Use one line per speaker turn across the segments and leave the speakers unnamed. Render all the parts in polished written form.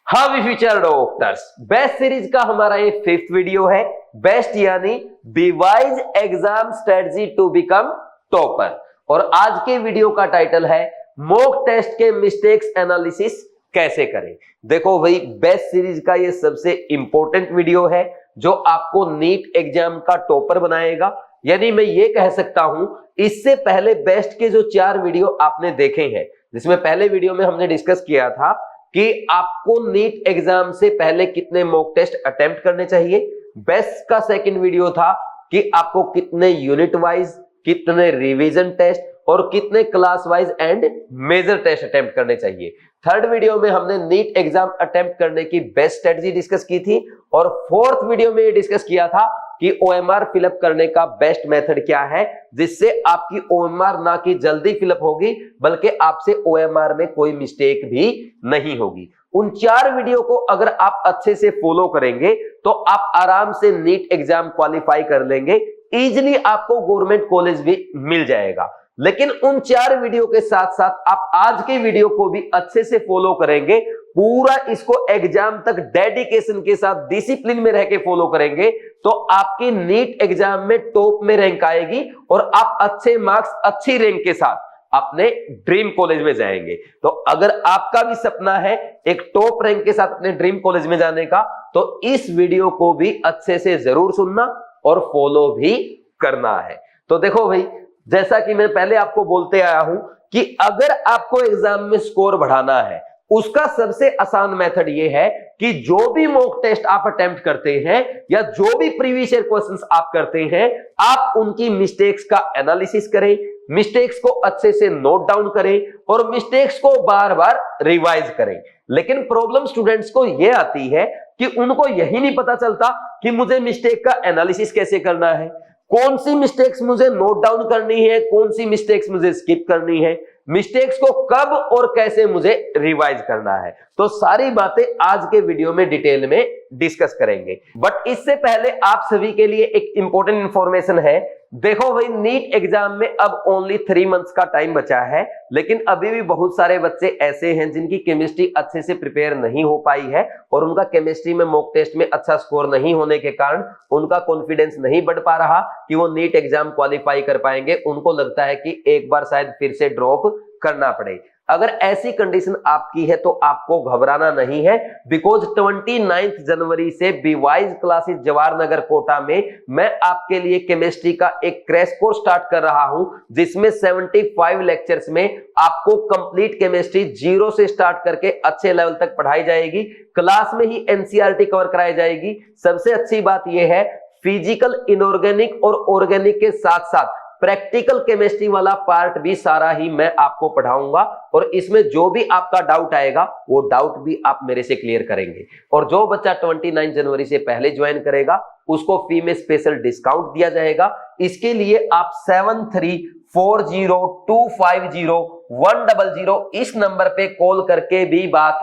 हाँ we future doctors, best series का हमारा ये 5th वीडियो है। बेस्ट यानी B wise exam strategy to become topper. और आज के वीडियो का टाइटल है मॉक टेस्ट के मिस्टेक्स एनालिसिस कैसे करें। देखो भाई, बेस्ट सीरीज का ये सबसे इंपॉर्टेंट वीडियो है जो आपको नीट एग्जाम का टॉपर बनाएगा। यानी मैं ये कह सकता हूं, इससे पहले बेस्ट के जो 4 वीडियो आपने देखे हैं, जिसमें पहले वीडियो में हमने डिस्कस किया था कि आपको नीट एग्जाम से पहले कितने मॉक टेस्ट अटेम्प्ट करने चाहिए। बेस्ट का सेकंड वीडियो था कि आपको कितने यूनिट वाइज, कितने रिवीजन टेस्ट और कितने class wise and major test attempt करने चाहिए। थर्ड वीडियो में हमने नीट एग्जाम अटेम्प्ट करने की बेस्ट स्ट्रेटजी डिस्कस की थी। और फोर्थ वीडियो में ये डिस्कस किया था कि ओएमआर फिलअप करने का बेस्ट मेथड क्या है, जिससे आपकी ओएमआर ना कि जल्दी फिलअप होगी बल्कि आपसे ओएमआर में कोई मिस्टेक भी नहीं होगी। उन 4 वीडियो को अगर आप अच्छे से फॉलो करेंगे तो आप आराम से नीट एग्जाम क्वालिफाई कर लेंगे। इजीली आपको गवर्नमेंट कॉलेज भी मिल जाएगा। लेकिन उन 4 वीडियो के साथ साथ आप आज के वीडियो को भी अच्छे से फॉलो करेंगे, पूरा इसको एग्जाम तक डेडिकेशन के साथ डिसिप्लिन में रह के फॉलो करेंगे, तो आपकी नीट एग्जाम में टॉप में रैंक आएगी और आप अच्छे मार्क्स, अच्छी रैंक के साथ अपने ड्रीम कॉलेज में जाएंगे। तो अगर आपका भी सपना है एक टॉप रैंक के साथ अपने ड्रीम कॉलेज में जाने का, तो इस वीडियो को भी अच्छे से जरूर सुनना और फॉलो भी करना है। तो देखो भाई, जैसा कि मैं पहले आपको बोलते आया हूं कि अगर आपको एग्जाम में स्कोर बढ़ाना है, उसका सबसे आसान मेथड यह है कि जो भी मॉक टेस्ट आप अटेम्प्ट करते हैं या जो भी प्रीवियस ईयर क्वेश्चंस आप करते हैं, आप उनकी मिस्टेक्स का एनालिसिस करें, मिस्टेक्स को अच्छे से नोट डाउन करें और मिस्टेक्स को बार बार रिवाइज करें। लेकिन प्रॉब्लम स्टूडेंट्स को यह आती है कि उनको यही नहीं पता चलता कि मुझे मिस्टेक का एनालिसिस कैसे करना है, कौन सी मिस्टेक्स मुझे नोट डाउन करनी है, कौन सी मिस्टेक्स मुझे स्किप करनी है, मिस्टेक्स को कब और कैसे मुझे रिवाइज करना है। तो सारी बातें आज के वीडियो में डिटेल में डिस्कस करेंगे। बट इससे पहले आप सभी के लिए एक इंपॉर्टेंट इंफॉर्मेशन है। देखो भाई, नीट एग्जाम में अब ओनली 3 मंथ्स का टाइम बचा है, लेकिन अभी भी बहुत सारे बच्चे ऐसे हैं जिनकी केमिस्ट्री अच्छे से प्रिपेयर नहीं हो पाई है और उनका केमिस्ट्री में मॉक टेस्ट में अच्छा स्कोर नहीं होने के कारण उनका कॉन्फिडेंस नहीं बढ़ पा रहा कि वो नीट एग्जाम क्वालिफाई कर पाएंगे। उनको लगता है कि एक बार शायद फिर से ड्रॉप करना पड़े। अगर ऐसी कंडीशन आपकी है तो आपको घबराना नहीं है, बिकॉज 29 जनवरी से बीवाइज क्लासेस जवाहर नगर कोटा में मैं आपके लिए केमिस्ट्री का एक क्रैश कोर्स स्टार्ट कर रहा हूं, जिसमें 75 लेक्चर्स में आपको कंप्लीट केमिस्ट्री जीरो से स्टार्ट करके अच्छे लेवल तक पढ़ाई जाएगी। क्लास में ही एनसीईआरटी कवर कराई जाएगी। सबसे अच्छी बात यह है, फिजिकल, इनऑर्गेनिक और ऑर्गेनिक के साथ साथ प्रैक्टिकल केमिस्ट्री वाला पार्ट भी सारा ही मैं आपको पढ़ाऊंगा और इसमें जो भी आपका डाउट आएगा वो डाउट भी आप मेरे से क्लियर करेंगे। और जो बच्चा 29 जनवरी से पहले ज्वाइन करेगा उसको फी में स्पेशल डिस्काउंट दिया जाएगा। इसके लिए आप 7340250100 इस नंबर पे कॉल करके भी बात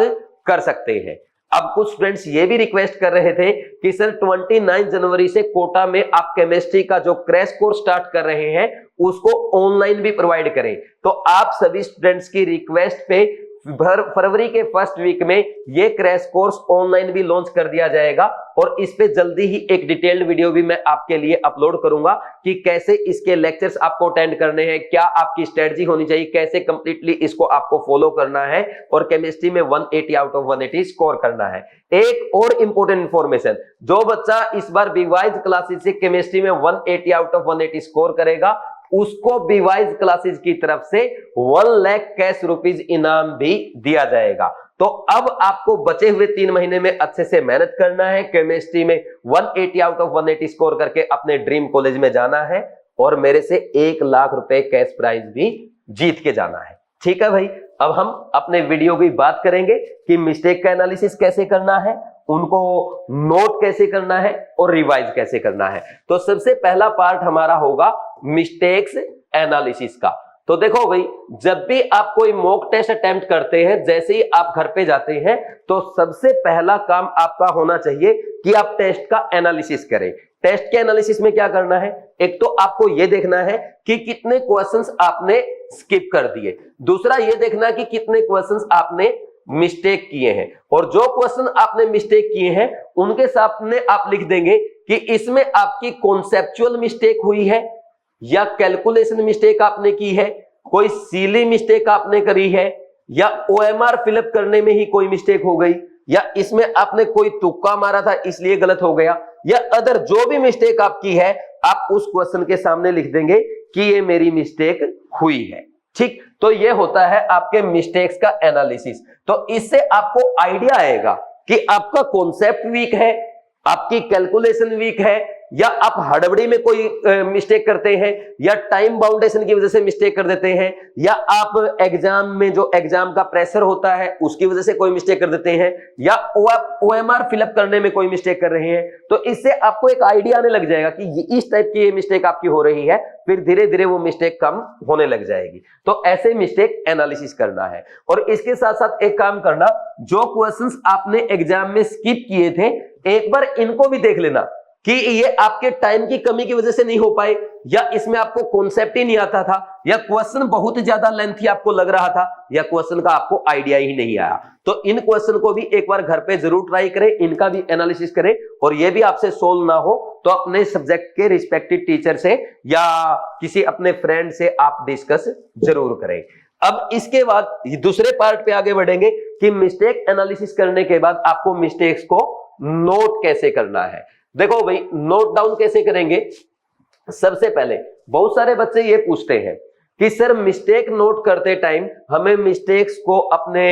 कर सकते हैं। अब कुछ स्टूडेंट्स ये भी रिक्वेस्ट कर रहे थे कि सर 29 जनवरी से कोटा में आप केमिस्ट्री का जो क्रैश कोर्स स्टार्ट कर रहे हैं उसको ऑनलाइन भी प्रोवाइड करें। तो आप सभी स्टूडेंट्स की रिक्वेस्ट पे फरवरी के फर्स्ट वीक में ये क्रैश कोर्स ऑनलाइन भी लॉन्च कर दिया जाएगा और इस पे जल्दी ही एक डिटेल्ड वीडियो भी मैं आपके लिए अपलोड करूंगा कि कैसे इसके लेक्चर्स आपको अटेंड करने हैं, क्या आपकी स्ट्रेटजी होनी चाहिए, कैसे कंप्लीटली इसको आपको फॉलो करना है और केमिस्ट्री में 180 आउट ऑफ 180 स्कोर करना है। एक और इंपॉर्टेंट इंफॉर्मेशन, जो बच्चा इस बार बीवाइज क्लासेस से केमिस्ट्री में 180 आउट ऑफ 180 स्कोर करेगा उसको बीवाइज क्लासेस की तरफ से 1 लाख कैश रुपीज इनाम भी दिया जाएगा। तो अब आपको बचे हुए 3 महीने में अच्छे से मेहनत करना है, केमिस्ट्री में 180 आउट ऑफ 180 स्कोर करके अपने ड्रीम कॉलेज में जाना है और मेरे से 1 लाख रुपए कैश प्राइज भी जीत के जाना है। ठीक है भाई, अब हम अपने वीडियो की बात करेंगे कि मिस्टेक का एनालिसिस कैसे करना है, उनको नोट कैसे करना है और रिवाइज कैसे करना है। तो सबसे पहला पार्ट हमारा होगा मिस्टेक्स एनालिसिस का। तो देखो भाई, जब भी आप कोई मॉक टेस्ट अटेम्प्ट करते हैं, जैसे ही आप घर पे जाते हैं तो सबसे पहला काम आपका होना चाहिए कि आप टेस्ट का एनालिसिस करें। टेस्ट के एनालिसिस में क्या करना है, एक तो आपको यह देखना है कि कितने क्वेश्चंस आपने स्किप कर दिए, दूसरा यह देखना कि कितने क्वेश्चंस आपने मिस्टेक किए हैं, और जो क्वेश्चन आपने मिस्टेक किए हैं उनके सामने आप लिख देंगे कि इसमें आपकी कॉन्सेप्चुअल मिस्टेक हुई है, या कैलकुलेशन मिस्टेक आपने की है, कोई सीली मिस्टेक आपने करी है, या ओएमआर फिलअप करने में ही कोई मिस्टेक हो गई, या इसमें आपने कोई तुक्का मारा था इसलिए गलत हो गया, या अदर जो भी मिस्टेक आपकी है आप उस क्वेश्चन के सामने लिख देंगे कि ये मेरी मिस्टेक हुई है। ठीक, तो ये होता है आपके मिस्टेक्स का एनालिसिस। तो इससे आपको आइडिया आएगा कि आपका कॉन्सेप्ट वीक है, आपकी कैलकुलेशन वीक है, या आप हड़बड़ी में कोई मिस्टेक करते हैं, या टाइम बाउंडेशन की वजह से मिस्टेक कर देते हैं, या आप एग्जाम में जो एग्जाम का प्रेशर होता है उसकी वजह से कोई मिस्टेक कर देते हैं, या ओएमआर फिलअप करने में कोई मिस्टेक कर रहे हैं। तो इससे आपको एक आइडिया आने लग जाएगा कि इस टाइप की ये मिस्टेक आपकी हो रही है, फिर धीरे धीरे वो मिस्टेक कम होने लग जाएगी। तो ऐसे मिस्टेक एनालिसिस करना है। और इसके साथ साथ एक काम करना, जो क्वेश्चंस आपने एग्जाम में स्किप किए थे एक बार इनको भी देख लेना कि ये आपके टाइम की कमी की वजह से नहीं हो पाए, या इसमें आपको कॉन्सेप्ट ही नहीं आता था, या क्वेश्चन बहुत ज्यादा लेंथी आपको लग रहा था, या क्वेश्चन का आपको आइडिया ही नहीं आया। तो इन क्वेश्चन को भी एक बार घर पे जरूर ट्राई करें, इनका भी एनालिसिस करें, और ये भी आपसे सोल्व ना हो तो अपने सब्जेक्ट के रिस्पेक्टिव टीचर से या किसी अपने फ्रेंड से आप डिस्कस जरूर करें। अब इसके बाद दूसरे पार्ट पे आगे बढ़ेंगे कि मिस्टेक एनालिसिस करने के बाद आपको मिस्टेक्स को नोट कैसे करना है। देखो भाई, नोट डाउन कैसे करेंगे। सबसे पहले बहुत सारे बच्चे ये पूछते हैं कि सर मिस्टेक नोट करते टाइम हमें मिस्टेक्स को अपने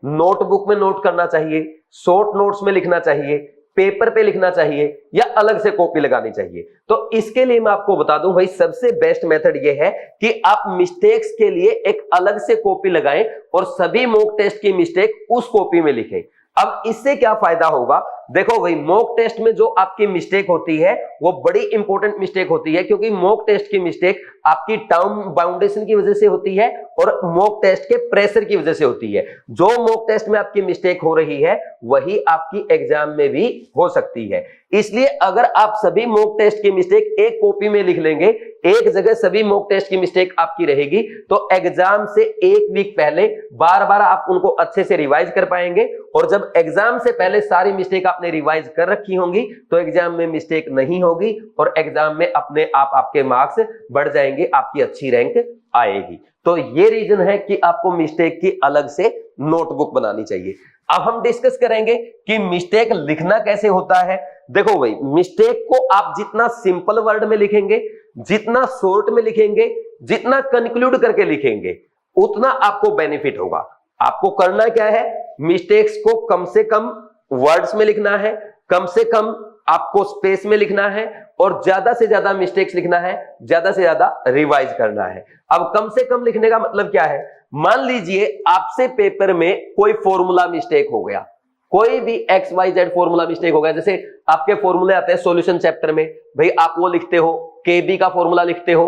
नोटबुक में नोट करना चाहिए, शॉर्ट नोट्स में लिखना चाहिए, पेपर पे लिखना चाहिए, या अलग से कॉपी लगानी चाहिए। तो इसके लिए मैं आपको बता दूं भाई, सबसे बेस्ट मेथड ये है कि आप मिस्टेक्स के लिए एक अलग से कॉपी लगाएं और सभी मॉक टेस्ट की मिस्टेक उस कॉपी में लिखें। अब इससे क्या फायदा होगा, देखो भाई, मॉक टेस्ट में जो आपकी मिस्टेक होती है वो बड़ी इंपॉर्टेंट मिस्टेक होती है, क्योंकि मॉक टेस्ट की मिस्टेक आपकी टाइम बाउंडेशन की वजह से होती है और मॉक टेस्ट के प्रेशर की वजह से होती है। जो मॉक टेस्ट में आपकी मिस्टेक हो रही है वही आपकी एग्जाम में भी हो सकती है। इसलिए अगर आप सभी मॉक टेस्ट की मिस्टेक एक कॉपी में लिख लेंगे, एक जगह सभी मॉक टेस्ट की मिस्टेक आपकी रहेगी, तो एग्जाम से एक वीक पहले बार बार आप उनको अच्छे से रिवाइज कर पाएंगे, और जब एग्जाम से पहले सारी मिस्टेक आपने रिवाइज कर रखी होंगी तो एग्जाम में मिस्टेक नहीं होगी, और एग्जाम में अपने आप आपके मार्क्स बढ़ जाएंगे, आपकी अच्छी रैंक आएगी। तो ये रीजन है कि आपको मिस्टेक की अलग से नोटबुक बनानी चाहिए। अब हम डिस्कस करेंगे कि मिस्टेक लिखना कैसे होता है। देखो भाई, मिस्टेक को आप जितना सिंपल वर्ड में लिखेंगे, जितना शॉर्ट में लिखेंगे, जितना कंक्लूड करके लिखेंगे, उतना आपको बेनिफिट होगा। आपको करना क्या है, मिस्टेक्स को कम से कम वर्ड्स में लिखना है, कम से कम आपको स्पेस में लिखना है, और ज्यादा से ज्यादा मिस्टेक्स लिखना है, ज्यादा से ज्यादा रिवाइज करना है। अब कम से कम लिखने का मतलब क्या है, मान लीजिए आपसे पेपर में कोई फॉर्मूला मिस्टेक हो गया, कोई भी XYZ फॉर्मूला मिस्टेक हो गया। जैसे आपके फॉर्मूले आते हैं सॉल्यूशन चैप्टर में, भाई आप वो लिखते हो, KB का फॉर्मूला लिखते हो,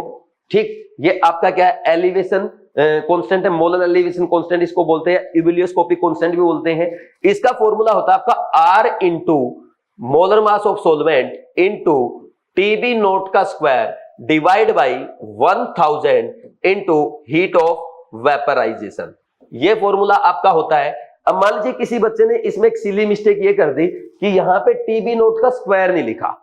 ठीक, ये आपका क्या है, एलिवेशन कांस्टेंट है, मोलर एलिवेशन कांस्टेंट इसको बोलते हैं, यूबिलियोस्कोपिक कांस्टेंट भी बोलते हैं। इसका फॉर्मूला होता है आपका R into molar mass of solvent into TB naught का square divide by 1000 into heat of vaporization. ये फॉर्मूला आपका होता है। अब मान लीजिए किसी बच्चे ने इसमें एक सिली मिस्टेक ये कर दी कि यहां पे TB नोट का स्क्वायर नहीं लिखा,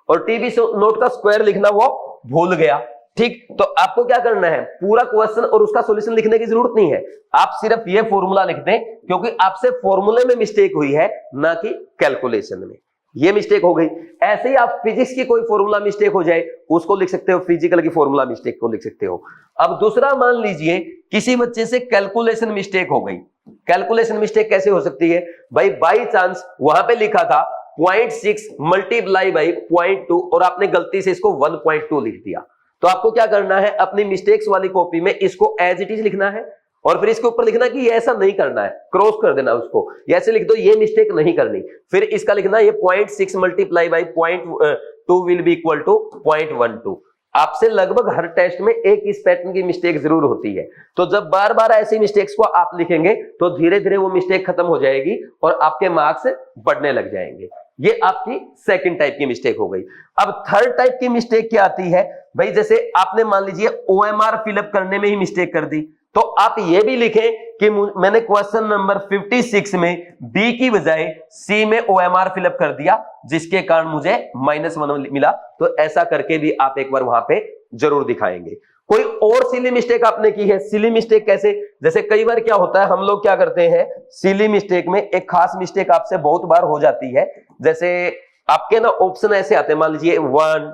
और TB नोट का स्क्वायर लिखना वो भूल गया। ठीक, तो आपको क्या करना है, पूरा क्वेश्चन और उसका सॉल्यूशन लिखने की जरूरत नहीं है, आप सिर्फ ये फॉर्मूला लिख दें, क्योंकि आपसे फॉर्मूले में मिस्टेक हुई है, ना कि कैलकुलेशन में। ये मिस्टेक हो गई। ऐसे ही आप फिजिक्स की कोई फॉर्मूला मिस्टेक हो जाए उसको लिख सकते हो, फिजिकल की फॉर्मूला मिस्टेक को लिख सकते हो। अब दूसरा मान लीजिए किसी बच्चे से कैलकुलेशन मिस्टेक हो गई। कैलकुलेशन मिस्टेक कैसे हो सकती है भाई, बाई चांस वहां पे लिखा था 0.6 मल्टीप्लाई बाई 0.2 और आपने गलती से इसको 1.2 लिख दिया। तो आपको क्या करना है, अपनी मिस्टेक्स वाली कॉपी में इसको एज इट इज लिखना है, और फिर इसके ऊपर लिखना कि ये ऐसा नहीं करना है, क्रॉस कर देना उसको, ऐसे लिख दो ये मिस्टेक नहीं करनी। फिर इसका लिखना ये 0.6 multiply by 0.2 will be equal to 0.12। आपसे लगभग हर टेस्ट में एक इस पैटर्न की मिस्टेक जरूर होती है। तो जब बार बार ऐसी मिस्टेक्स को आप लिखेंगे तो धीरे धीरे वो मिस्टेक खत्म हो जाएगी और आपके मार्क्स बढ़ने लग जाएंगे। ये आपकी सेकंड टाइप की मिस्टेक हो गई। अब थर्ड टाइप की मिस्टेक क्या आती है भाई, जैसे आपने मान लीजिए OMR फिलअप करने में ही मिस्टेक कर दी, तो आप ये भी लिखें कि मैंने क्वेश्चन नंबर 56 में बी की बजाय सी में OMR फिलअप कर दिया, जिसके कारण मुझे -1 मिला। तो ऐसा करके भी आप एक बार वहां पे जरूर दिखाएंगे। कोई और सिली मिस्टेक आपने की है? सिली मिस्टेक कैसे? जैसे कई बार क्या होता है, हम लोग क्या करते हैं सिली मिस्टेक में, एक खास मिस्टेक आपसे बहुत बार हो जाती है। जैसे आपके ना ऑप्शन ऐसे आते हैं, मान लीजिए 1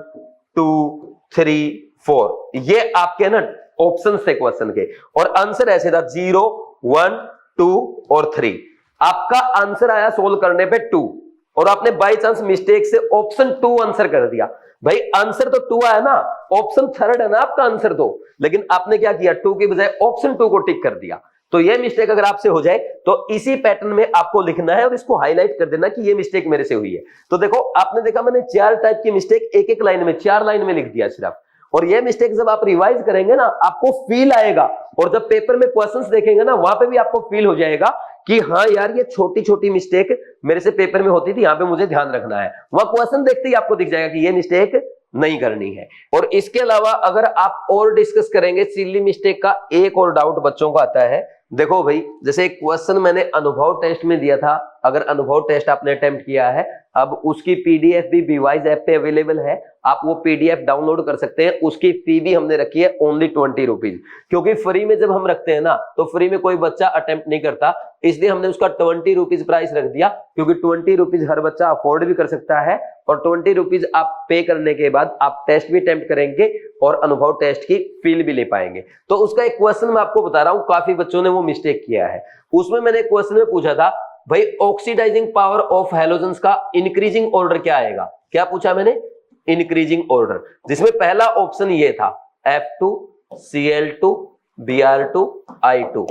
2 3 4, ये आपके ना ऑप्शन थे क्वेश्चन के, और आंसर ऐसे था 0 1 2 और 3। आपका आंसर आया सोल्व करने पे 2, और आपने बाई चांस मिस्टेक से ऑप्शन 2 आंसर कर दिया। भाई आंसर तो 2 आया ना, ऑप्शन 3 है ना आपका आंसर तो, लेकिन आपने क्या किया, 2 की बजाय ऑप्शन 2 को टिक कर दिया। तो ये मिस्टेक अगर आपसे हो जाए तो इसी पैटर्न में आपको लिखना है और इसको हाईलाइट कर देना कि ये मिस्टेक मेरे से हुई है। तो देखो आपने देखा मैंने 4 टाइप की मिस्टेक एक एक लाइन में, 4 लाइन में लिख दिया सिर्फ। और ये मिस्टेक जब आप रिवाइज करेंगे ना, आपको फील आएगा, और जब पेपर में क्वेश्चंस देखेंगे ना, वहां पे भी आपको फील हो जाएगा कि हाँ यार ये छोटी छोटी मिस्टेक मेरे से पेपर में होती थी, यहाँ पे मुझे ध्यान रखना है। वह क्वेश्चन देखते ही आपको दिख जाएगा कि ये मिस्टेक नहीं करनी है। और इसके अलावा अगर आप और डिस्कस करेंगे सिली मिस्टेक का, एक और डाउट बच्चों को आता है। देखो भाई, जैसे एक क्वेश्चन मैंने अनुभव टेस्ट में दिया था, अगर अनुभव टेस्ट आपने अटेम्प्ट किया है, अब उसकी पीडीएफ भी बीवाइज ऐप पे अवेलेबल है, आप वो पीडीएफ डाउनलोड कर सकते हैं। उसकी फी भी हमने रखी है ओनली 20 रुपीज, क्योंकि फ्री में जब हम रखते हैं ना तो फ्री में कोई बच्चा अटेम्प्ट नहीं करता, इसलिए हमने उसका 20 रुपीज प्राइस रख दिया, क्योंकि 20 रुपीज हर बच्चा अफोर्ड भी कर सकता है, और 20 रुपीज आप पे करने के बाद आप टेस्ट भी अटेम्प्ट करेंगे और अनुभव टेस्ट की फील भी ले पाएंगे। तो उसका एक क्वेश्चन मैं आपको बता रहा हूं, काफी बच्चों ने वो मिस्टेक किया है। उसमें मैंने क्वेश्चन में पूछा था भाई ऑक्सीडाइजिंग पावर ऑफ हैलोजेंस का इंक्रीजिंग ऑर्डर क्या आएगा। क्या पूछा मैंने? इंक्रीजिंग ऑर्डर, जिसमें पहला ऑप्शन ये था F2 Cl2 Br2 I2,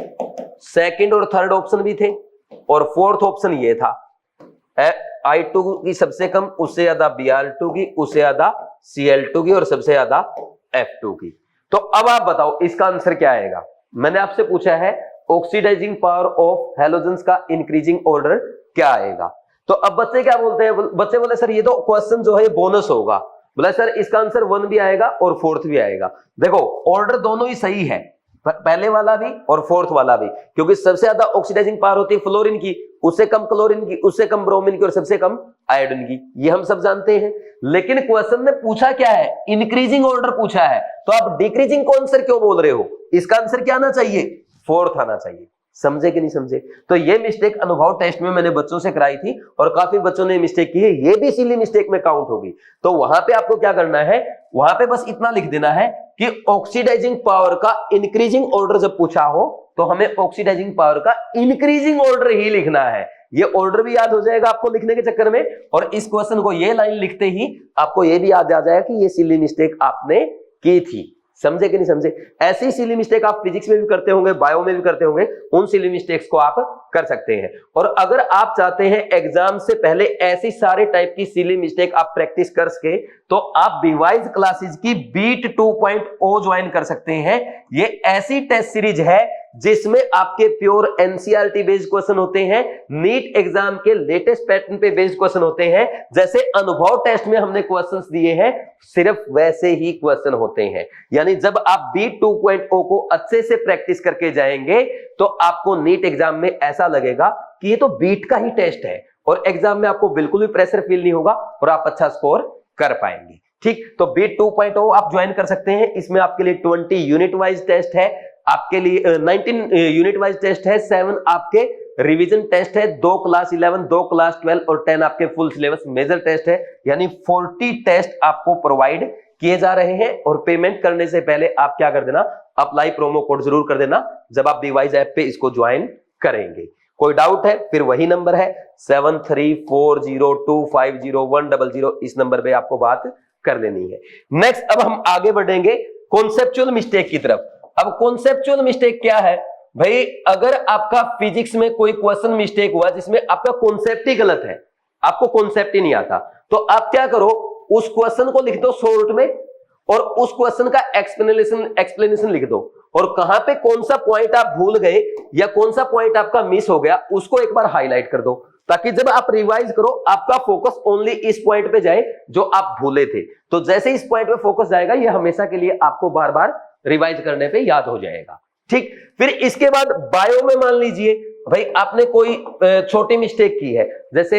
second और थर्ड ऑप्शन भी थे, और फोर्थ ऑप्शन ये था I2 की सबसे कम, उससे ज्यादा Br2 की, उससे ज्यादा Cl2 की, और सबसे ज्यादा F2 की। तो अब आप बताओ इसका आंसर क्या आएगा। मैंने आपसे पूछा है ऑक्सीडाइजिंग पावर ऑफ हैलोजेंस का इंक्रीजिंग ऑर्डर क्या आएगा। तो अब बच्चे क्या बोलते हैं, बच्चे बोले सर ये तो क्वेश्चन जो है बोनस होगा। बोला सर इसका आंसर 1 भी आएगा और 4th भी आएगा। देखो ऑर्डर दोनों ही सही है, पहले वाला भी और 4th वाला भी, क्योंकि सबसे ज्यादा ऑक्सीडाइजिंग पावर होती है फ्लोरीन की, उससे कम क्लोरीन की, उससे कम ब्रोमीन की, और सबसे कम आयोडीन की, ये हम सब जानते हैं। लेकिन क्वेश्चन ने पूछा क्या है, इंक्रीजिंग ऑर्डर पूछा है, तो आप डिक्रीजिंग को आंसर क्यों बोल रहे हो? इसका आंसर क्या आना चाहिए? 4th आना चाहिए। समझे कि नहीं समझे? तो ये मिस्टेक अनुभव टेस्ट में मैंने बच्चों से कराई थी, और काफी बच्चों ने मिस्टेक की है, ये भी इसीलिए मिस्टेक में काउंट होगी। तो वहां पे आपको क्या करना है, वहां पे बस इतना लिख देना है कि ऑक्सीडाइजिंग पावर का इंक्रीजिंग ऑर्डर जब पूछा हो तो हमें ऑक्सीडाइजिंग पावर का इंक्रीजिंग ऑर्डर ही लिखना है। ये ऑर्डर भी याद हो जाएगा आपको लिखने के चक्कर में, और इस क्वेश्चन को ये लाइन लिखते ही आपको ये भी याद आ जाएगा कि ये सिली मिस्टेक आपने की थी। समझे कि नहीं समझे? ऐसी सिली मिस्टेक आप फिजिक्स में भी करते होंगे, बायो में भी करते होंगे, उन सिली मिस्टेक्स को आप कर सकते हैं। और अगर आप चाहते हैं एग्जाम से पहले ऐसी सारे टाइप की सिली मिस्टेक आप प्रैक्टिस कर सके, तो आप बीवाइज क्लासेस की बीट 2.0 ज्वाइन कर सकते हैं। ये ऐसी टेस्ट सीरीज है जिसमें आपके प्योर एनसीईआरटी बेस्ड क्वेश्चन होते हैं, नीट एग्जाम के लेटेस्ट पैटर्न पे बेस्ड क्वेश्चन होते हैं। जैसे अनुभव टेस्ट में हमने क्वेश्चंस दिए हैं, सिर्फ वैसे ही क्वेश्चन होते हैं। यानी जब आप बीट 2.0 को अच्छे से प्रैक्टिस करके जाएंगे तो आपको नीट एग्जाम में ऐसा लगेगा कि ये तो बीट का ही टेस्ट है, और एग्जाम में आपको बिल्कुल भी प्रेशर फील नहीं होगा और आप अच्छा स्कोर कर पाएंगे। ठीक, तो बीट 2.0 आप ज्वाइन कर सकते हैं। इसमें आपके लिए 20 यूनिट वाइज टेस्ट है, आपके लिए 19 यूनिट वाइज टेस्ट है, 7 आपके रिवीजन टेस्ट है, 2 क्लास 11, 2 क्लास 12 और 10 आपके फुल सिलेबस मेजर टेस्ट है। यानी 40 टेस्ट आपको प्रोवाइड किए जा रहे हैं। और पेमेंट करने से पहले आप क्या कर देना, अप्लाई प्रोमो कोड जरूर कर देना जब आप बीवाइज ऐप पे इसको ज्वाइन करेंगे। कोई डाउट है फिर वही नंबर है 7340250100, इस नंबर पे आपको बात कर लेनी है। नेक्स्ट अब हम आगे बढ़ेंगे कॉन्सेप्चुअल मिस्टेक की तरफ। अब कॉन्सेप्चुअल मिस्टेक क्या है भाई? अगर आपका फिजिक्स में कोई क्वेश्चन मिस्टेक हुआ जिसमें आपका कॉन्सेप्ट ही गलत है, आपको कॉन्सेप्ट ही नहीं आता, तो आप क्या करो, उस क्वेश्चन को लिख दो शॉर्ट में और उस क्वेश्चन का एक्सप्लेनेशन लिख दो, और कहां पे कौन सा पॉइंट आप भूल गए या कौन सा पॉइंट आपका मिस हो गया उसको एक बार हाईलाइट कर दो, ताकि जब आप रिवाइज करो आपका फोकस ओनली इस पॉइंट पे जाए जो आप भूले थे। तो जैसे इस पॉइंट पे फोकस जाएगा, ये हमेशा के लिए आपको बार बार रिवाइज करने पे याद हो जाएगा। ठीक, फिर इसके बाद बायो में मान लीजिए भाई आपने कोई छोटी मिस्टेक की है, जैसे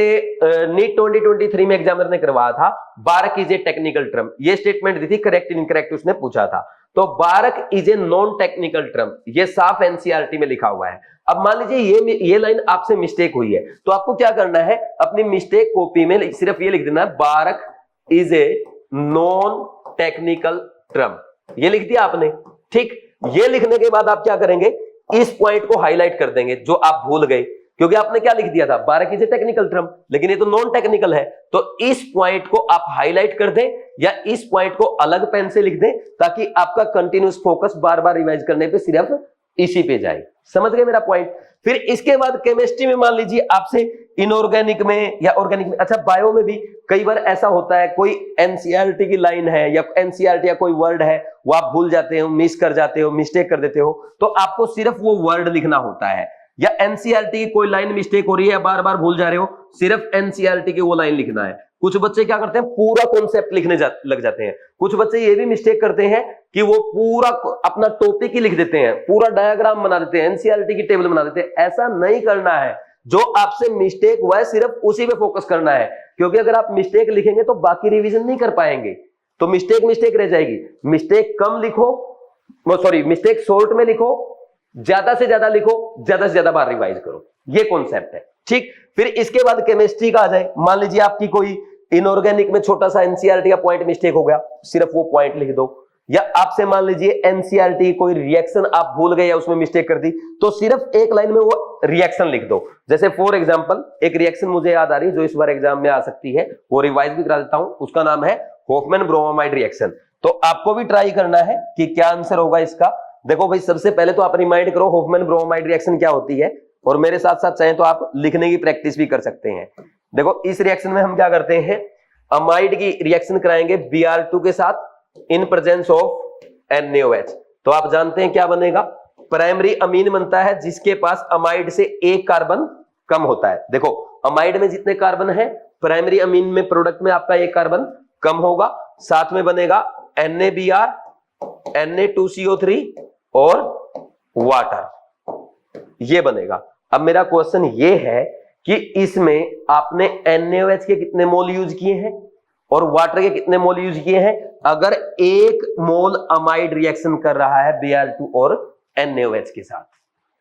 नीट 2023 में एग्जामिनर ने करवाया था बारक इज ए टेक्निकल टर्म, ये स्टेटमेंट दी थी, करेक्ट इनकरेक्ट उसने पूछा था, तो बारक is a non technical term, ये साफ एनसीईआरटी में लिखा हुआ है। अब मान लीजिए ये लाइन आपसे मिस्टेक हुई है, तो आपको क्या करना है, अपनी मिस्टेक कॉपी में सिर्फ ये लिख देना है बारक is a non technical term, ये लिख दिया आपने। ठीक, ये लिखने के बाद आप क्या करेंगे, इस पॉइंट को हाईलाइट कर देंगे जो आप भूल गए, क्योंकि आपने क्या लिख दिया था, बारक इज ए टेक्निकल टर्म, लेकिन ये तो नॉन टेक्निकल है, तो इस पॉइंट को आप हाईलाइट कर दें या इस पॉइंट को अलग पेन से लिख दें, ताकि आपका कंटिन्यूस फोकस बार बार रिवाइज करने पे सिर्फ इसी पे जाए। समझ गए मेरा पॉइंट। फिर इसके बाद केमिस्ट्री में मान लीजिए आपसे इनऑर्गेनिक में या ऑर्गेनिक में, अच्छा बायो में भी कई बार ऐसा होता है, कोई एनसीईआरटी की लाइन है या एनसीईआरटी या कोई वर्ड है, वो आप भूल जाते हो, मिस कर जाते हो, मिस्टेक कर देते हो, तो आपको सिर्फ वो वर्ड लिखना होता है। या एनसीईआरटी की कोई लाइन मिस्टेक हो रही है, बार बार भूल जा रहे हो, सिर्फ एनसीईआरटी की वो लाइन लिखना है। कुछ बच्चे क्या करते हैं, पूरा कॉन्सेप्ट लिखने लग जाते हैं। कुछ बच्चे ये भी मिस्टेक करते हैं कि वो पूरा अपना टॉपिक ही लिख देते हैं, पूरा डायग्राम बना देते हैं, एनसीईआरटी की टेबल बना देते हैं। ऐसा नहीं करना है, जो आपसे मिस्टेक हुआ है सिर्फ उसी पे फोकस करना है, क्योंकि अगर आप मिस्टेक लिखेंगे तो बाकी रिवीजन नहीं कर पाएंगे, तो मिस्टेक रह जाएगी। मिस्टेक कम लिखो, मिस्टेक शॉर्ट में लिखो, ज्यादा से ज्यादा लिखो, ज्यादा से ज्यादा बार रिवाइज करो, ये कॉन्सेप्ट है। ठीक, फिर इसके बाद केमिस्ट्री का आ जाए, मान लीजिए आपकी कोई इनऑर्गेनिक में छोटा सा एनसीईआरटी का पॉइंट मिस्टेक हो गया, सिर्फ वो पॉइंट लिख दो। या आपसे मान लीजिए एनसीईआरटी कोई रिएक्शन आप भूल गए या उसमें मिस्टेक कर दी, तो सिर्फ एक लाइन में वो रिएक्शन लिख दो। जैसे फॉर एग्जांपल एक रिएक्शन मुझे याद आ रही है जो इस बार एग्जाम में आ सकती है, वो रिवाइज भी करा देता हूं, उसका नाम है होफमैन ब्रोमाइड रिएक्शन। तो आपको भी ट्राई करना है कि क्या आंसर होगा इसका। देखो भाई, सबसे पहले तो आप रिमाइंड करो होफमैन ब्रोमाइड रिएक्शन क्या होती है, और मेरे साथ साथ चाहे तो आप लिखने की प्रैक्टिस भी कर सकते हैं। देखो इस रिएक्शन में हम क्या करते हैं, अमाइड की रिएक्शन कराएंगे Br2 के साथ इन प्रेजेंस ऑफ NaOH। तो आप जानते हैं क्या बनेगा, प्राइमरी अमीन बनता है जिसके पास अमाइड से एक कार्बन कम होता है। देखो अमाइड में जितने कार्बन है, प्राइमरी अमीन में प्रोडक्ट में आपका एक कार्बन कम होगा, साथ में बनेगा NaBr, Na2CO3 और वाटर, ये बनेगा। अब मेरा क्वेश्चन ये है कि इसमें आपने NaOH के कितने मोल यूज किए हैं और वाटर के कितने मोल यूज किए हैं। अगर 1 मोल अमाइड रिएक्शन कर रहा है Br2 और NaOH के साथ,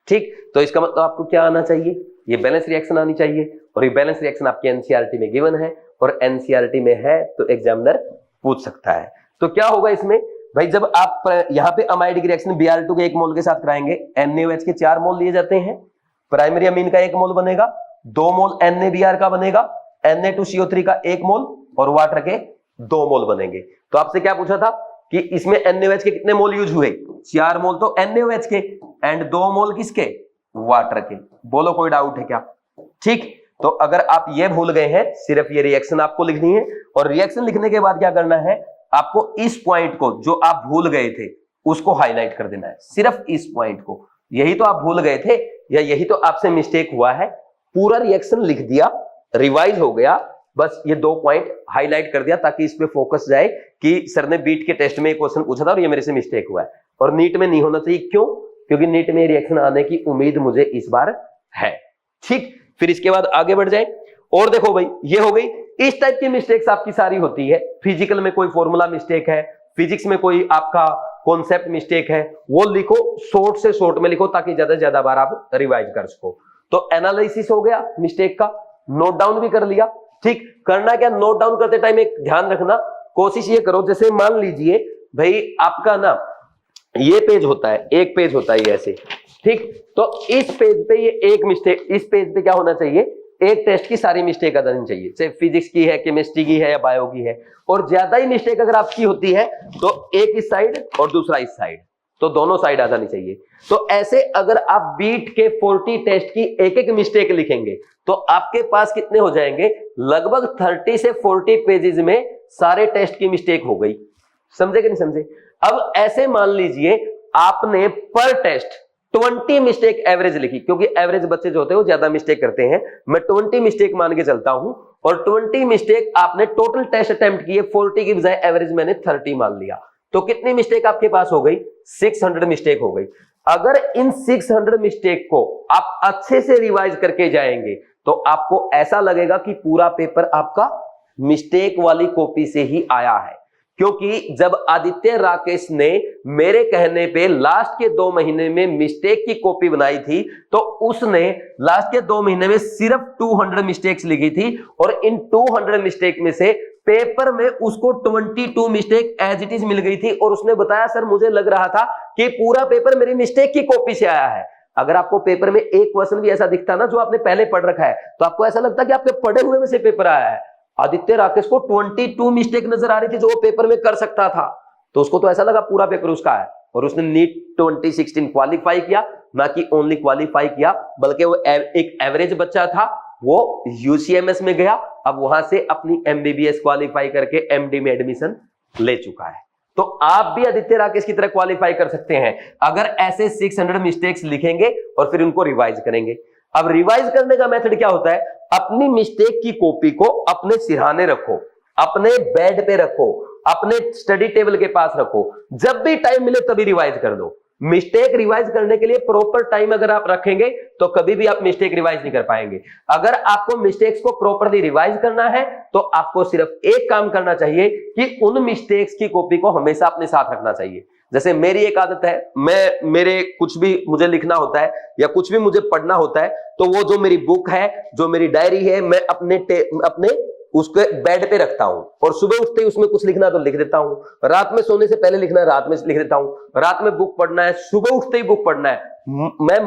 ठीक, तो इसका मतलब आपको क्या आना चाहिए, ये बैलेंस रिएक्शन आनी चाहिए, और ये बैलेंस रिएक्शन आपके एनसीईआरटी में गिवन है और एनसीईआरटी में है, तो एग्जामिनर पूछ सकता है। तो क्या होगा इसमें भाई, जब आप यहां पे अमाइड की रिएक्शन Br2 के 1 मोल के साथ कराएंगे, NaOH के 4 मोल लिए जाते हैं, प्राइमरी अमीन का 1 मोल बनेगा, 2 मोल NaBr का बनेगा, Na2CO3 का 1 मोल और वाटर के 2 मोल बनेंगे। तो आपसे क्या पूछा था कि इसमें NaOH के कितने मोल यूज हुए, 4 मोल तो NaOH के एंड 2 मोल किसके, वाटर के। बोलो कोई डाउट है क्या। ठीक, तो अगर आप ये भूल गए हैं, सिर्फ ये रिएक्शन आपको लिखनी है, और रिएक्शन लिखने के बाद क्या करना है, आपको इस पॉइंट को जो आप भूल गए थे उसको हाईलाइट कर देना है, सिर्फ इस पॉइंट को। यही तो आप भूल गए थे या यही तो आपसे मिस्टेक हुआ है, पूरा रिएक्शन लिख दिया, रिवाइज हो गया, बस ये 2 पॉइंट हाईलाइट कर दिया ताकि इस पे फोकस जाए कि सर ने बीट के टेस्ट में एक क्वेश्चन पूछा था और ये मेरे से मिस्टेक हुआ है। और नीट में नहीं होना चाहिए, क्यों, क्योंकि नीट में रिएक्शन आने की उम्मीद मुझे इस बार है। ठीक, फिर इसके बाद आगे बढ़ जाए, और देखो भाई ये हो गई, इस टाइप की मिस्टेक्स आपकी सारी होती है। फिजिकल में कोई फॉर्मूला मिस्टेक है, फिजिक्स में कोई आपका कॉन्सेप्ट मिस्टेक है, वो लिखो, शॉर्ट से शॉर्ट में लिखो ताकि ज्यादा से ज्यादा बार आप रिवाइज कर सको। तो एनालिसिस हो गया मिस्टेक का, नोट डाउन भी कर लिया। ठीक, करना क्या, नोट डाउन करते टाइम एक ध्यान रखना, कोशिश ये करो, जैसे मान लीजिए भाई आपका ना ये पेज होता है, एक पेज होता है ऐसे, ठीक, तो इस पेज पे ये एक मिस्टेक, इस पेज पे क्या होना चाहिए, एक टेस्ट की सारी मिस्टेक आ जानी चाहिए, चाहे फिजिक्स की है, केमिस्ट्री की है या बायो की है। और ज्यादा ही मिस्टेक अगर आपकी होती है तो एक इस साइड और दूसरा इस साइड, तो दोनों साइड आ जानी चाहिए। तो ऐसे अगर आप बीट के 40 टेस्ट की एक एक मिस्टेक लिखेंगे तो आपके पास कितने हो जाएंगे, लगभग 30 से 40 पेजेस में सारे टेस्ट की मिस्टेक हो गई। समझे कि नहीं समझे। अब ऐसे मान लीजिए आपने पर टेस्ट 20 मिस्टेक एवरेज लिखी, क्योंकि एवरेज बच्चे जो होते हैं वो ज्यादा मिस्टेक करते हैं, मैं 20 मिस्टेक मान के चलता हूं, और 20 मिस्टेक आपने टोटल टेस्ट अटेम्प्ट किए, 40 की बजाय एवरेज मैंने 30 मान लिया, तो कितनी मिस्टेक आपके पास हो गई, 600 मिस्टेक हो गई। अगर इन 600 मिस्टेक को आप अच्छे से रिवाइज करके जाएंगे तो आपको ऐसा लगेगा कि पूरा पेपर आपका मिस्टेक वाली कॉपी से ही आया है। क्योंकि जब आदित्य राकेश ने मेरे कहने पे लास्ट के 2 महीने में मिस्टेक की कॉपी बनाई थी तो उसने लास्ट के 2 महीने में सिर्फ 200 मिस्टेक्स लिखी थी और इन 200 मिस्टेक में से पेपर में उसको 22 मिस्टेक एज इट इज मिल गई थी और उसने बताया सर मुझे लग रहा था कि पूरा पेपर मेरी मिस्टेक की कॉपी से आया है। अगर आपको पेपर में एक क्वेश्चन भी ऐसा दिखता ना जो आपने पहले पढ़ रखा है तो आपको ऐसा लगता कि आपके पढ़े हुए में से पेपर आया है। आदित्य राकेश को 22 मिस्टेक नजर आ रही थी जो वो पेपर में कर सकता था, तो उसको तो ऐसा लगा पूरा पेपर उसका है और उसने नीट 2016 क्वालिफाई किया, ना कि ओनली क्वालिफाई किया बल्कि वो एक एवरेज बच्चा था, वो यूसीएमएस में गया, अब वहां से अपनी एमबीबीएस क्वालिफाई करके एमडी में एडमिशन ले चुका है। तो आप भी आदित्य राकेश की तरह क्वालिफाई कर सकते हैं अगर ऐसे 600 मिस्टेक्स लिखेंगे और फिर उनको रिवाइज करेंगे। अब रिवाइज करने का मेथड क्या होता है, अपनी मिस्टेक की कॉपी को अपने सिरहाने रखो, अपने बेड पे रखो, अपने स्टडी टेबल के पास रखो, जब भी टाइम मिले तभी रिवाइज कर दो। मिस्टेक रिवाइज करने के लिए प्रॉपर टाइम अगर आप रखेंगे तो कभी भी आप मिस्टेक रिवाइज नहीं कर पाएंगे। अगर आपको मिस्टेक्स को प्रॉपरली रिवाइज करना है तो आपको सिर्फ एक काम करना चाहिए कि उन मिस्टेक्स की कॉपी को हमेशा अपने साथ रखना चाहिए। जैसे मेरी एक आदत है, मेरे कुछ भी मुझे लिखना होता है या कुछ भी मुझे पढ़ना होता है तो वो जो मेरी बुक है, जो मेरी डायरी है, मैं अपने उसके बेड पे रखता हूं और सुबह उठते ही उसमें कुछ लिखना तो लिख देता हूं, रात में सोने से पहले लिखना है रात में लिख देता हूं, रात में बुक पढ़ना है सुबह उठते ही बुक पढ़ना है, मैं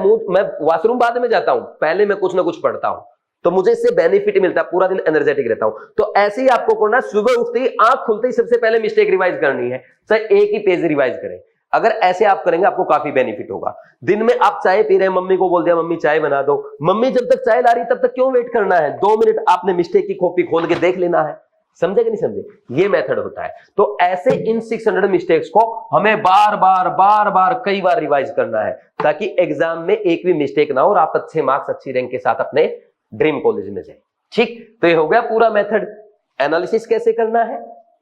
वॉशरूम बाद में जाता हूं, पहले मैं कुछ ना कुछ पढ़ता हूं, तो मुझे इससे बेनिफिट मिलता है, पूरा दिन एनर्जेटिक रहता हूं। तो ऐसे ही आपको करना, सुबह उठते ही आंख खुलते ही सबसे पहले मिस्टेक रिवाइज करनी है, चाहे एक ही पेज रिवाइज करें। अगर ऐसे आप करेंगे आपको काफी बेनिफिट होगा। दिन में आप चाय पी रहे हैं, मम्मी को बोल दिया मम्मी चाय बना दो, मम्मी जब तक चाय ला रही तब तक क्यों वेट करना है, 2 मिनट आपने मिस्टेक की कॉपी खोल के देख लेना है। समझे कि नहीं समझे, ये मेथड होता है। तो ऐसे इन 600 मिस्टेक्स को हमें बार बार कई बार रिवाइज करना है ताकि एग्जाम में एक भी मिस्टेक ना हो और आप अच्छे मार्क्स अच्छी रैंक के साथ अपने ड्रीम कॉलेज में जाए। ठीक, तो ये हो गया पूरा मेथड। एनालिसिस कैसे करना है,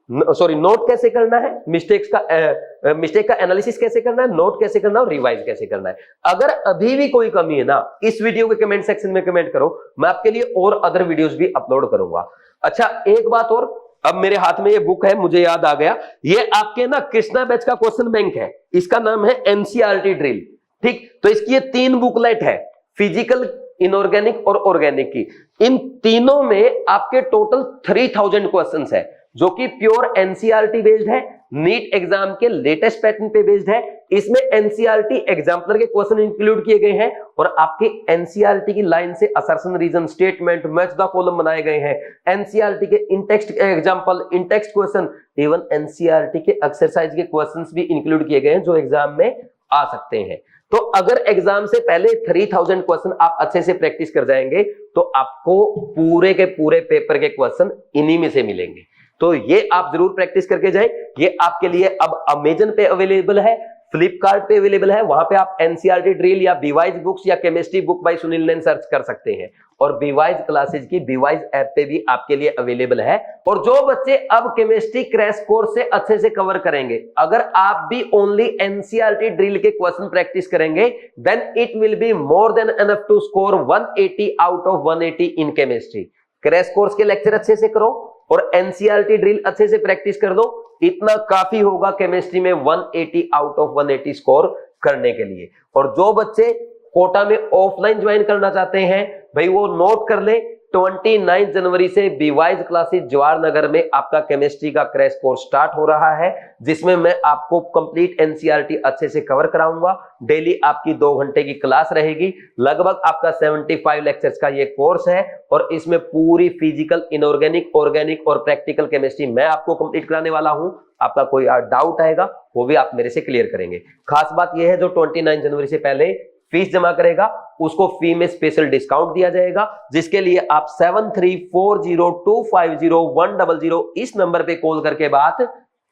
नोट कैसे करना है, मिस्टेक का एनालिसिस कैसे करना है, नोट कैसे करना है और रिवाइज कैसे करना है। अगर अभी भी कोई कमी है ना, इस वीडियो के कमेंट सेक्शन में कमेंट करो, मैं आपके लिए और अदर वीडियोस भी अपलोड करूंगा। अच्छा, एक बात और, अब मेरे हाथ में ये बुक है, मुझे याद आ गया, ये आपके ना कृष्णा बैच का क्वेश्चन बैंक है, इसका नाम है एनसीईआरटी ड्रिल। ठीक, तो इसकी ये 3 बुकलेट है, फिजिकल, इनऑर्गेनिक और ऑर्गेनिक की। इन तीनों में आपके टोटल 3000 क्वेश्चंस है जो कि प्योर एनसीईआरटी बेस्ड है, नीट एग्जाम के लेटेस्ट पैटर्न पे बेस्ड है। इसमें एनसीईआरटी एग्जाम्पलर के क्वेश्चन इंक्लूड किए गए हैं और आपके एनसीईआरटी की लाइन से assertion, reason, statement, match the column बनाए गए हैं। एनसीईआरटी के intext example, intext question, even NCERT के एक्सरसाइज के क्वेश्चंस भी इंक्लूड किए गए हैं जो एग्जाम में आ सकते हैं। तो अगर एग्जाम से पहले 3000 क्वेश्चन आप अच्छे से प्रैक्टिस कर जाएंगे तो आपको पूरे के पूरे पेपर के क्वेश्चन इन्हीं में से मिलेंगे। तो ये आप जरूर प्रैक्टिस करके जाएं। ये आपके लिए अब अमेजन पे अवेलेबल है, फ्लिपकार्ट पे अवेलेबल है, वहां पे आप एनसीईआरटी ड्रिल या बीवाइज बुक्स या chemistry book by Sunil Nain search कर सकते हैं और बीवाइज क्लासेज की बीवाइज ऐप पे भी आपके लिए अवेलेबल है। और जो बच्चे अब केमिस्ट्री क्रैश कोर्स से अच्छे से कवर करेंगे, अगर आप भी ओनली एनसीईआरटी ड्रिल के क्वेश्चन प्रैक्टिस करेंगे, then it will be more than enough to score 180 out of 180 in chemistry. Crash course के लेक्चर अच्छे से करो और एनसीईआरटी ड्रिल अच्छे से प्रैक्टिस कर दो, इतना काफी होगा केमिस्ट्री में 180 आउट ऑफ 180 स्कोर करने के लिए। और जो बच्चे कोटा में ऑफलाइन ज्वाइन करना चाहते हैं भाई, वो नोट कर ले, 29 जनवरी से बीवाइज क्लासेस जवाहर नगर में आपका केमिस्ट्री का क्रैश कोर्स स्टार्ट हो रहा है, जिसमें मैं आपको कंप्लीट एनसीईआरटी अच्छे से कवर कराऊंगा। डेली आपकी 2 घंटे की क्लास रहेगी, लगभग आपका 75 लेक्चर्स का ये कोर्स है और इसमें पूरी फिजिकल, इनऑर्गेनिक, ऑर्गेनिक और प्रैक्टिकल केमिस्ट्री मैं आपको कंप्लीट कराने वाला हूं। आपका कोई डाउट आएगा वो भी आप मेरे से क्लियर करेंगे। खास बात यह है, जो 29 जनवरी से पहले फीस जमा करेगा उसको फी में स्पेशल डिस्काउंट दिया जाएगा, जिसके लिए आप 7340250100 इस नंबर पे कॉल करके बात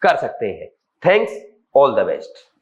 कर सकते हैं। Thanks, all the best.